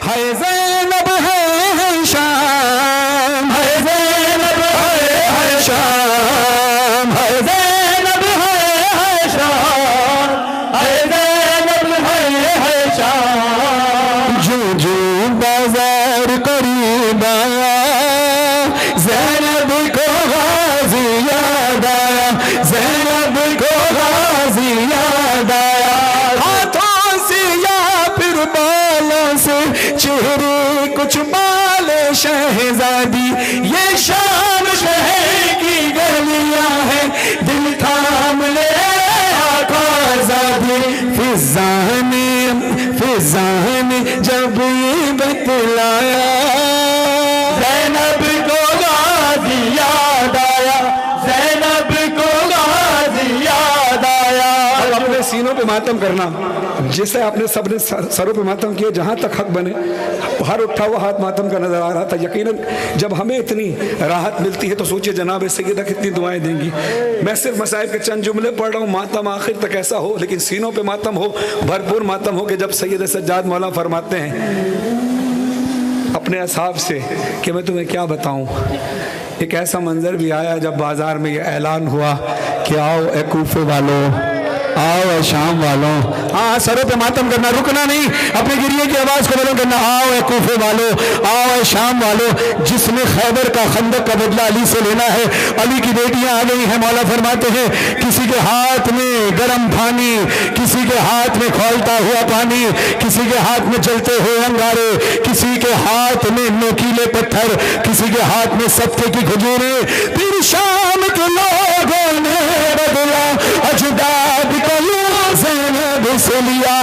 ہے زینب ہے شام، ہے زینب ہے شام، ہے زینب ہے شام، ہے زینب ہے شام۔ جو جو بازار قریب آیا زینب کو غازی یاد آیا، زینب کو غازی یاد آیا۔ ہاتھوں سے یا پھر بالوں سے چہرے کچھ بال شہزادی، یہ شام شہر کی گلیاں ہیں، دل تھام لے آقا آزادی۔ فضا نے جب یہ بتلایا زینب کو غازی یاد آیا، زینب کو غازی یاد آیا۔ اپنے سینوں پہ ماتم کرنا، جیسے آپ نے سب نے سروں پہ ماتم کیا، جہاں تک حق بنے ہر اٹھا ہوا ہاتھ ماتم کا نظر آ رہا تھا۔ یقیناً جب ہمیں اتنی راحت ملتی ہے تو سوچئے جناب سیدہ کتنی دعائیں دیں گی۔ میں صرف مسائل کے چند جملے پڑھ رہا ہوں، ماتم آخر تک ایسا ہو، لیکن سینوں پہ ماتم ہو، بھرپور ماتم ہو کہ جب سید سجاد مولا فرماتے ہیں اپنے اصحاب سے کہ میں تمہیں کیا بتاؤں۔ ایک ایسا منظر بھی آیا جب بازار میں یہ اعلان ہوا کہ آؤ اے کوفے والوں، آؤ اے شام والوں۔ ہاں سروں پہ ماتم کرنا، رکنا نہیں، اپنے گریے کی آواز کو بلند کرنا، آؤ اے کوفے والوں، آؤ اے شام والوں۔ جس نے خیبر کا خندق کا بدلہ علی سے لینا ہے، علی کی بیٹیاں آ گئی ہیں۔ مولا فرماتے ہیں کسی کے ہاتھ میں گرم پانی، کسی کے ہاتھ میں کھولتا ہوا پانی، کسی کے ہاتھ میں جلتے ہوئے انگارے، کسی کے ہاتھ میں نوکیلے پتھر، کسی کے ہاتھ میں صدقے کی کھجوریں۔ پھر شام کے لوگوں نے بدلا اجداد کا زینب سے لیا۔